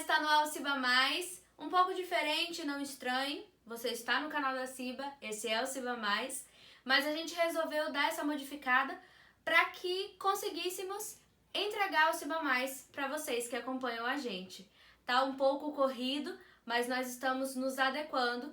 está no Ciba Mais, um pouco diferente, não estranhe. Você está no canal da Ciba, esse é o Ciba Mais, mas a gente resolveu dar essa modificada para que conseguíssemos entregar o Ciba Mais para vocês que acompanham a gente. Tá um pouco corrido, mas nós estamos nos adequando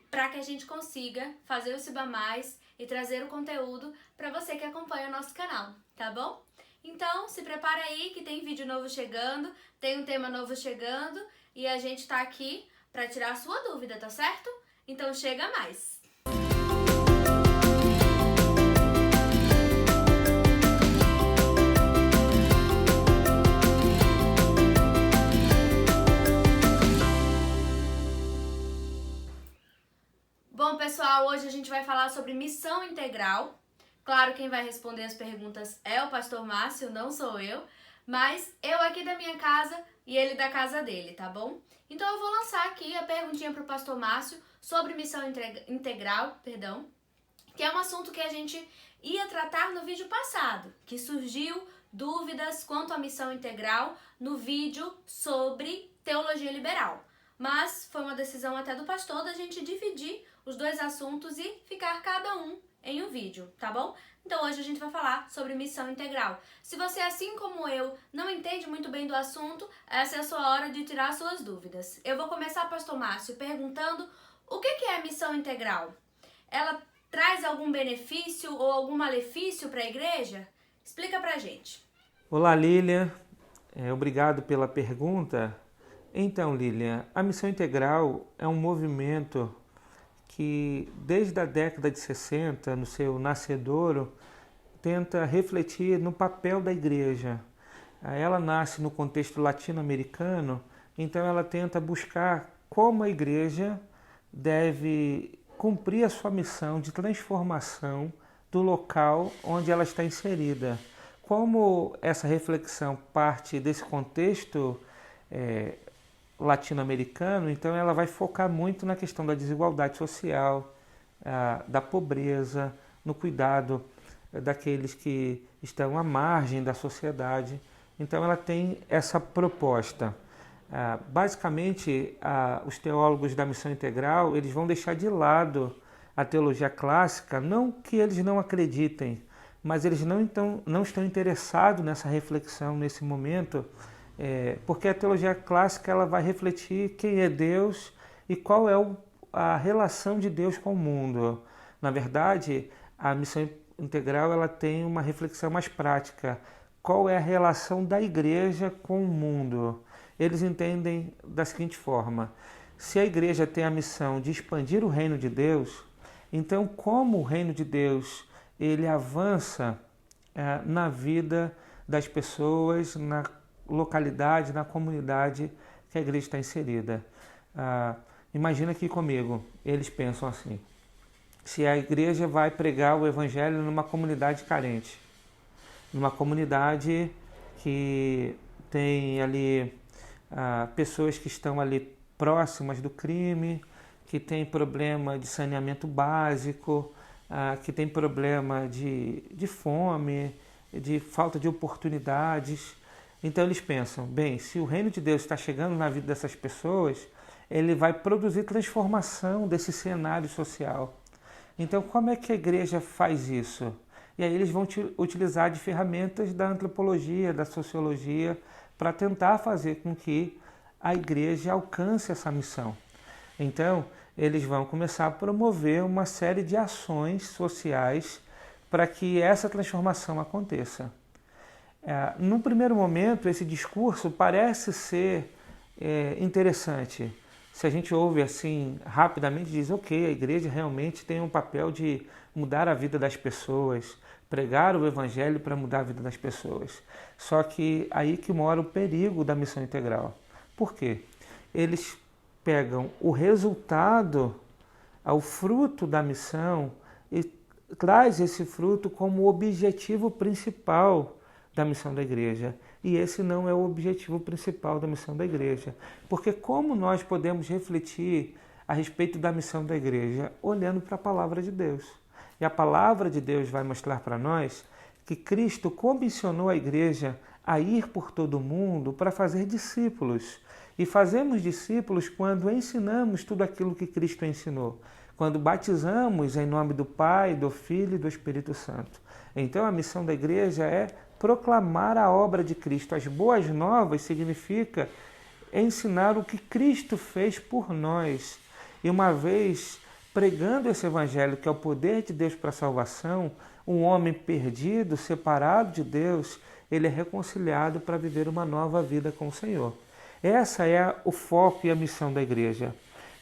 para que a gente consiga fazer o Ciba Mais e trazer o conteúdo para você que acompanha o nosso canal, tá bom? Então, se prepara aí que tem vídeo novo chegando, tem um tema novo chegando e a gente tá aqui para tirar a sua dúvida, tá certo? Então chega mais! Bom, pessoal, hoje a gente vai falar sobre missão integral. Claro, quem vai responder as perguntas é o pastor Márcio, não sou eu, mas eu aqui da minha casa e ele da casa dele, tá bom? Então eu vou lançar aqui a perguntinha para o pastor Márcio sobre missão integral, que é um assunto que a gente ia tratar no vídeo passado, que surgiu dúvidas quanto à missão integral no vídeo sobre teologia liberal. Mas foi uma decisão até do pastor da gente dividir os dois assuntos e ficar cada um em um vídeo, tá bom? Então hoje a gente vai falar sobre missão integral. Se você, assim como eu, não entende muito bem do assunto, essa é a sua hora de tirar suas dúvidas. Eu vou começar, pastor Márcio, perguntando o que é missão integral? Ela traz algum benefício ou algum malefício para a igreja? Explica pra gente. Olá, Lilian. Obrigado pela pergunta. Então, Lilian, a missão integral é um movimento que desde a década de 60, no seu nascedouro, tenta refletir no papel da igreja. Ela nasce no contexto latino-americano, então ela tenta buscar como a igreja deve cumprir a sua missão de transformação do local onde ela está inserida. Como essa reflexão parte desse contexto latino-americano, então ela vai focar muito na questão da desigualdade social, da pobreza, no cuidado daqueles que estão à margem da sociedade. Então ela tem essa proposta. Basicamente, os teólogos da missão integral, eles vão deixar de lado a teologia clássica, não que eles não acreditem, mas eles não estão interessados nessa reflexão nesse momento, porque a teologia clássica ela vai refletir quem é Deus e qual é a relação de Deus com o mundo. Na verdade, a missão integral ela tem uma reflexão mais prática. Qual é a relação da igreja com o mundo? Eles entendem da seguinte forma: se a igreja tem a missão de expandir o reino de Deus, então como o reino de Deus ele avança na vida das pessoas, na localidade, na comunidade que a igreja está inserida. Imagina aqui comigo, eles pensam assim: se a igreja vai pregar o evangelho numa comunidade carente, numa comunidade que tem ali pessoas que estão ali próximas do crime, que tem problema de saneamento básico, que tem problema de fome, de falta de oportunidades. Então eles pensam, bem, se o reino de Deus está chegando na vida dessas pessoas, ele vai produzir transformação desse cenário social. Então como é que a igreja faz isso? E aí eles vão utilizar de ferramentas da antropologia, da sociologia, para tentar fazer com que a igreja alcance essa missão. Então eles vão começar a promover uma série de ações sociais para que essa transformação aconteça. No primeiro momento, esse discurso parece ser interessante. Se a gente ouve assim rapidamente, diz, ok, a igreja realmente tem um papel de mudar a vida das pessoas, pregar o evangelho para mudar a vida das pessoas. Só que aí que mora o perigo da missão integral. Por quê? Eles pegam o resultado, o fruto da missão e traz esse fruto como objetivo principal da missão da igreja. E esse não é o objetivo principal da missão da igreja. Porque como nós podemos refletir a respeito da missão da igreja? Olhando para a palavra de Deus. E a palavra de Deus vai mostrar para nós que Cristo comissionou a igreja a ir por todo o mundo para fazer discípulos. E fazemos discípulos quando ensinamos tudo aquilo que Cristo ensinou, quando batizamos em nome do Pai, do Filho e do Espírito Santo. Então a missão da igreja é proclamar a obra de Cristo. As boas novas significa ensinar o que Cristo fez por nós. E uma vez pregando esse evangelho, que é o poder de Deus para a salvação, um homem perdido, separado de Deus, ele é reconciliado para viver uma nova vida com o Senhor. Essa é o foco e a missão da igreja.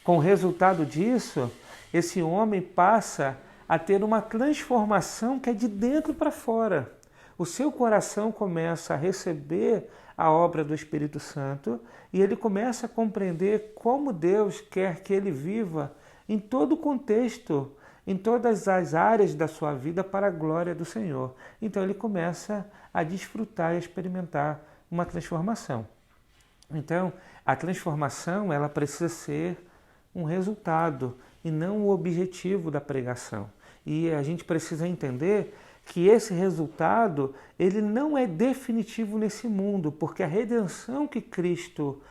Com o resultado disso, esse homem passa a ter uma transformação que é de dentro para fora. O seu coração começa a receber a obra do Espírito Santo e ele começa a compreender como Deus quer que ele viva em todo o contexto, em todas as áreas da sua vida para a glória do Senhor. Então ele começa a desfrutar e a experimentar uma transformação. Então, a transformação ela precisa ser um resultado e não o objetivo da pregação. E a gente precisa entender que esse resultado ele não é definitivo nesse mundo, porque a redenção que Cristo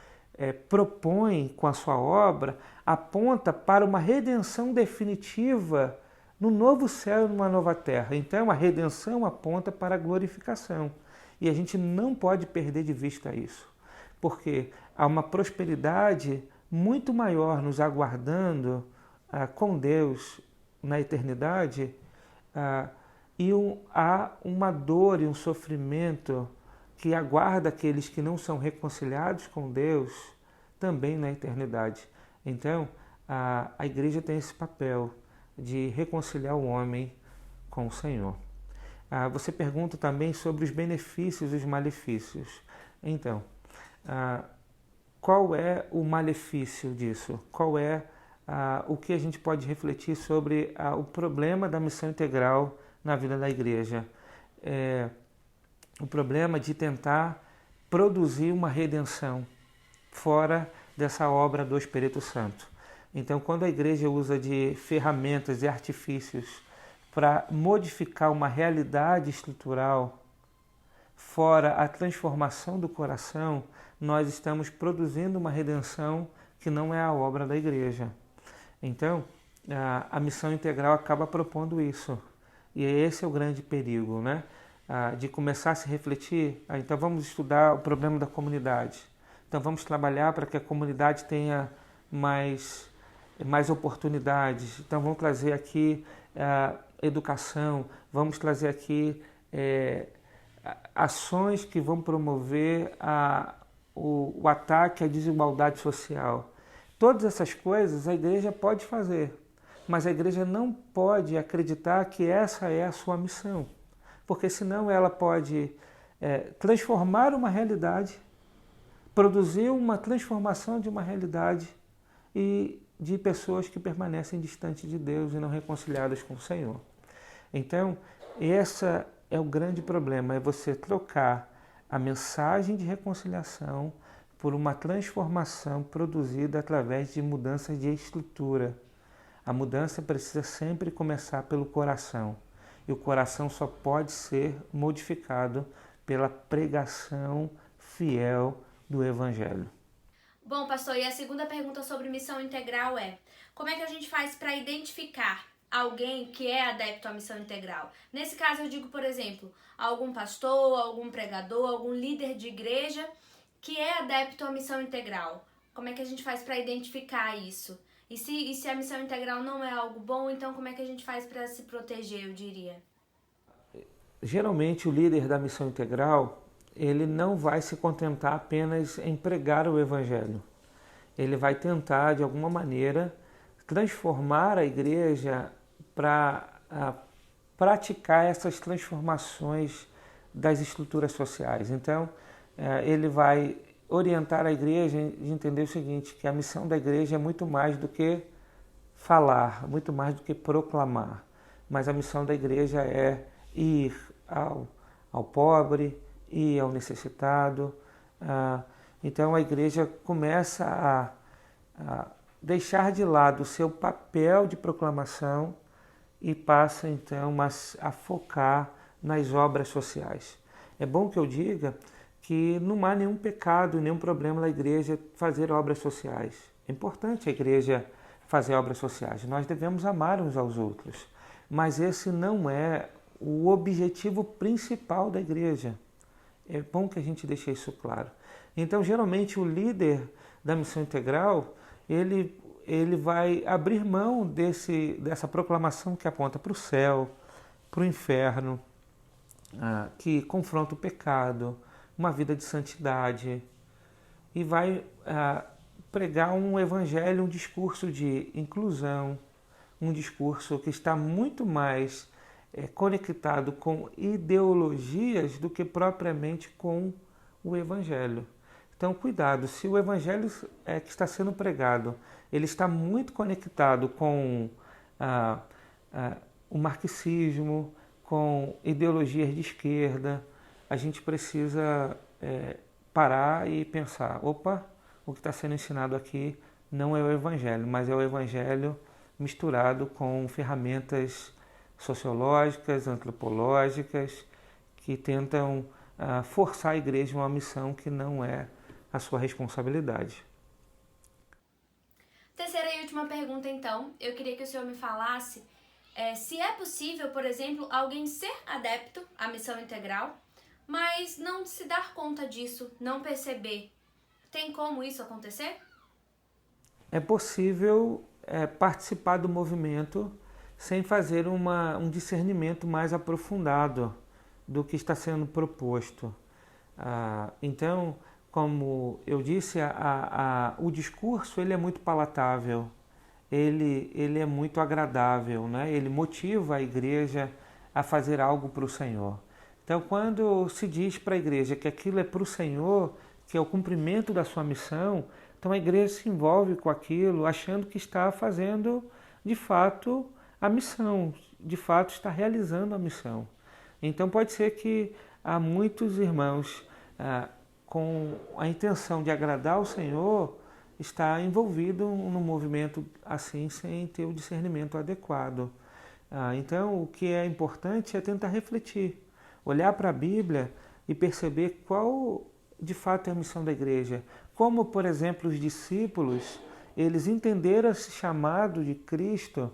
propõe com a sua obra aponta para uma redenção definitiva no novo céu e numa nova terra. Então, a redenção aponta para a glorificação. E a gente não pode perder de vista isso, porque há uma prosperidade muito maior nos aguardando com Deus na eternidade, e há uma dor e um sofrimento que aguarda aqueles que não são reconciliados com Deus também na eternidade. Então, a igreja tem esse papel de reconciliar o homem com o Senhor. Você pergunta também sobre os benefícios e os malefícios. Então, qual é o malefício disso? Qual é o que a gente pode refletir sobre o problema da missão integral na vida da igreja? O problema de tentar produzir uma redenção fora dessa obra do Espírito Santo. Então, quando a igreja usa de ferramentas e artifícios para modificar uma realidade estrutural fora a transformação do coração, nós estamos produzindo uma redenção que não é a obra da igreja. Então, a missão integral acaba propondo isso. E esse é o grande perigo, né? De começar a se refletir. Então, vamos estudar o problema da comunidade. Então, vamos trabalhar para que a comunidade tenha mais oportunidades. Então, vamos trazer aqui educação, vamos trazer aqui ações que vão promover o ataque à desigualdade social. Todas essas coisas a igreja pode fazer, mas a igreja não pode acreditar que essa é a sua missão, porque senão ela pode transformar uma realidade, produzir uma transformação de uma realidade e de pessoas que permanecem distantes de Deus e não reconciliadas com o Senhor. Então, esse é o grande problema, é você trocar a mensagem de reconciliação por uma transformação produzida através de mudanças de estrutura. A mudança precisa sempre começar pelo coração, e o coração só pode ser modificado pela pregação fiel do Evangelho. Bom, pastor, e a segunda pergunta sobre missão integral é: como é que a gente faz para identificar alguém que é adepto à missão integral? Nesse caso eu digo, por exemplo, algum pastor, algum pregador, algum líder de igreja que é adepto à missão integral. Como é que a gente faz para identificar isso? E se a missão integral não é algo bom, então como é que a gente faz para se proteger, eu diria? Geralmente o líder da missão integral, ele não vai se contentar apenas em pregar o Evangelho. Ele vai tentar, de alguma maneira, transformar a igreja para praticar essas transformações das estruturas sociais. Então, ele vai orientar a igreja a entender o seguinte, que a missão da igreja é muito mais do que falar, muito mais do que proclamar. Mas a missão da igreja é ir ao pobre, ir ao necessitado. Então a igreja começa a deixar de lado o seu papel de proclamação e passa então a focar nas obras sociais. É bom que eu diga que não há nenhum pecado, nenhum problema na igreja fazer obras sociais. É importante a igreja fazer obras sociais. Nós devemos amar uns aos outros. Mas esse não é o objetivo principal da igreja. É bom que a gente deixe isso claro. Então, geralmente, o líder da missão integral, ele vai abrir mão dessa proclamação que aponta para o céu, para o inferno, que confronta o pecado, uma vida de santidade, e vai pregar um evangelho, um discurso de inclusão, um discurso que está muito mais conectado com ideologias do que propriamente com o evangelho. Então, cuidado, se o evangelho que está sendo pregado, ele está muito conectado com o marxismo, com ideologias de esquerda, a gente precisa parar e pensar, opa, o que está sendo ensinado aqui não é o evangelho, mas é o evangelho misturado com ferramentas sociológicas, antropológicas, que tentam forçar a igreja a uma missão que não é a sua responsabilidade. Terceira e última pergunta, então. Eu queria que o senhor me falasse se é possível, por exemplo, alguém ser adepto à missão integral, mas não se dar conta disso, não perceber. Tem como isso acontecer? É possível participar do movimento sem fazer um discernimento mais aprofundado do que está sendo proposto. Então, como eu disse, o discurso ele é muito palatável, ele é muito agradável, né? Ele motiva a igreja a fazer algo para o Senhor. Então, quando se diz para a igreja que aquilo é para o Senhor, que é o cumprimento da sua missão, então a igreja se envolve com aquilo, achando que está fazendo, de fato, a missão, de fato está realizando a missão. Então pode ser que há muitos irmãos com a intenção de agradar ao Senhor, está envolvido num movimento assim, sem ter o discernimento adequado. Então o que é importante é tentar refletir, olhar para a Bíblia e perceber qual de fato é a missão da igreja. Como, por exemplo, os discípulos, eles entenderam esse chamado de Cristo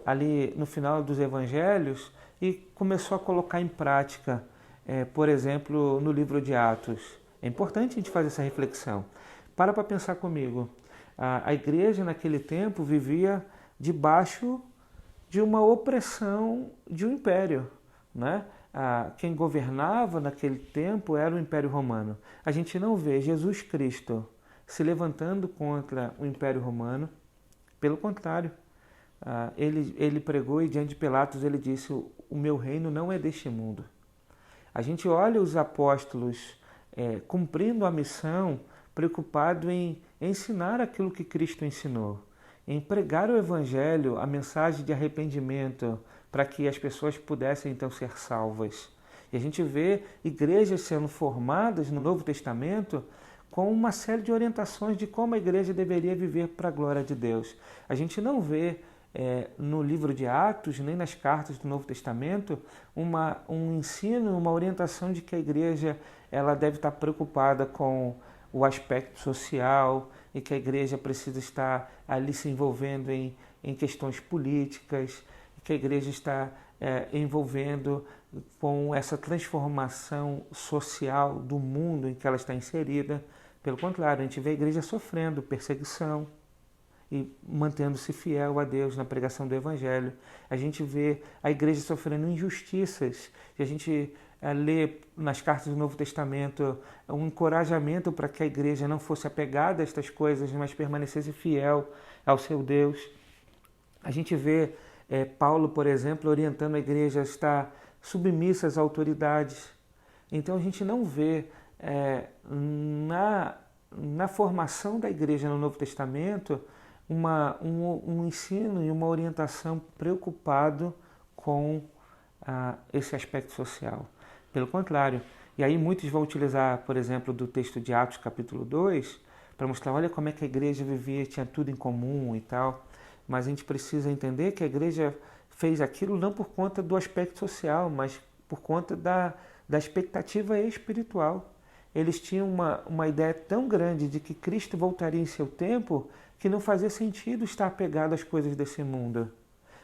ali no final dos evangelhos e começou a colocar em prática, por exemplo, no livro de Atos. É importante a gente fazer essa reflexão. Para pensar comigo. A igreja naquele tempo vivia debaixo de uma opressão de um império, né? Quem governava naquele tempo era o Império Romano. A gente não vê Jesus Cristo se levantando contra o Império Romano. Pelo contrário, ele pregou e diante de Pilatos ele disse: o meu reino não é deste mundo. A gente olha os apóstolos cumprindo a missão, preocupado em ensinar aquilo que Cristo ensinou, em pregar o Evangelho, a mensagem de arrependimento, para que as pessoas pudessem então ser salvas. E a gente vê igrejas sendo formadas no Novo Testamento com uma série de orientações de como a igreja deveria viver para a glória de Deus. A gente não vê no livro de Atos, nem nas cartas do Novo Testamento, um ensino, uma orientação de que a igreja ela deve estar preocupada com o aspecto social e que a igreja precisa estar ali se envolvendo em questões políticas, que a igreja está envolvendo com essa transformação social do mundo em que ela está inserida. Pelo contrário, a gente vê a igreja sofrendo perseguição e mantendo-se fiel a Deus na pregação do Evangelho. A gente vê a igreja sofrendo injustiças e a gente lê nas cartas do Novo Testamento um encorajamento para que a igreja não fosse apegada a estas coisas, mas permanecesse fiel ao seu Deus. A gente vê Paulo, por exemplo, orientando a igreja a estar submissa às autoridades. Então a gente não vê na formação da igreja no Novo Testamento um ensino e uma orientação preocupado com esse aspecto social. Pelo contrário, e aí muitos vão utilizar, por exemplo, do texto de Atos capítulo 2, para mostrar, olha como é que a igreja vivia, tinha tudo em comum e tal. Mas a gente precisa entender que a igreja fez aquilo não por conta do aspecto social, mas por conta da expectativa espiritual. eles tinham uma ideia tão grande de que Cristo voltaria em seu tempo que não fazia sentido estar apegado às coisas desse mundo.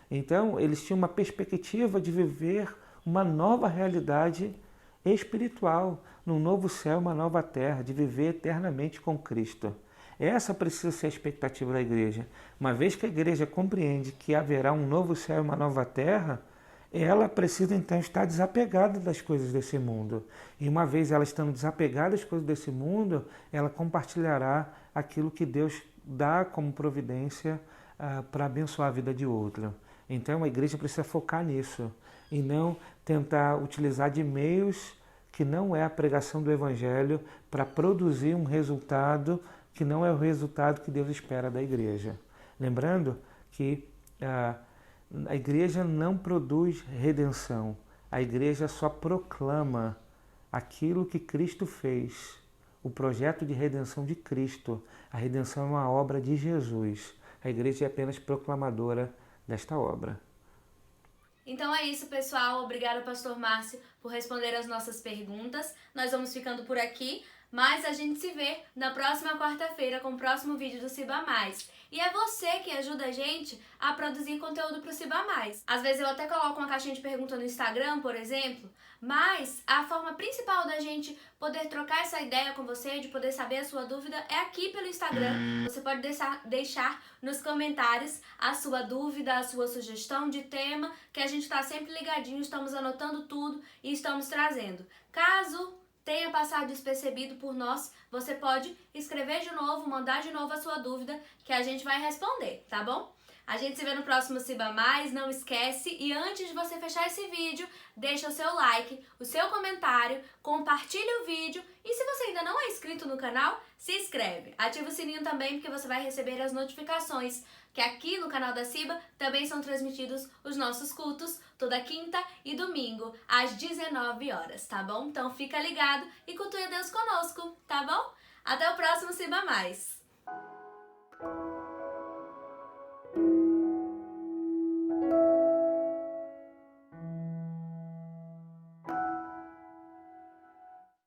Então, eles tinham uma perspectiva de viver uma nova realidade espiritual, num novo céu, uma nova terra, de viver eternamente com Cristo. Essa precisa ser a expectativa da igreja. Uma vez que a igreja compreende que haverá um novo céu e uma nova terra, ela precisa então estar desapegada das coisas desse mundo. E uma vez ela estando desapegada das coisas desse mundo, ela compartilhará aquilo que Deus dá como providência para abençoar a vida de outro. Então a igreja precisa focar nisso e não tentar utilizar de meios que não é a pregação do Evangelho para produzir um resultado que não é o resultado que Deus espera da igreja. Lembrando que a igreja não produz redenção, a igreja só proclama aquilo que Cristo fez, o projeto de redenção de Cristo. A redenção é uma obra de Jesus. A igreja é apenas proclamadora desta obra. Então é isso, pessoal. Obrigada, Pastor Márcio, por responder as nossas perguntas. Nós vamos ficando por aqui, mas a gente se vê na próxima quarta-feira com o próximo vídeo do Ciba Mais. E é você que ajuda a gente a produzir conteúdo pro Ciba Mais. Às vezes eu até coloco uma caixinha de pergunta no Instagram, por exemplo, mas a forma principal da gente poder trocar essa ideia com você, de poder saber a sua dúvida, é aqui pelo Instagram. Você pode deixar nos comentários a sua dúvida, a sua sugestão de tema, que a gente está sempre ligadinho, estamos anotando tudo e estamos trazendo. Caso tenha passado despercebido por nós, você pode escrever de novo, mandar de novo a sua dúvida, que a gente vai responder, tá bom? A gente se vê no próximo Ciba Mais, não esquece. E antes de você fechar esse vídeo, deixa o seu like, o seu comentário, compartilha o vídeo. E se você ainda não é inscrito no canal, se inscreve. Ativa o sininho também, porque você vai receber as notificações. Que aqui no canal da Ciba também são transmitidos os nossos cultos, toda quinta e domingo, às 19 horas, tá bom? Então fica ligado e cultue a Deus conosco, tá bom? Até o próximo Ciba Mais!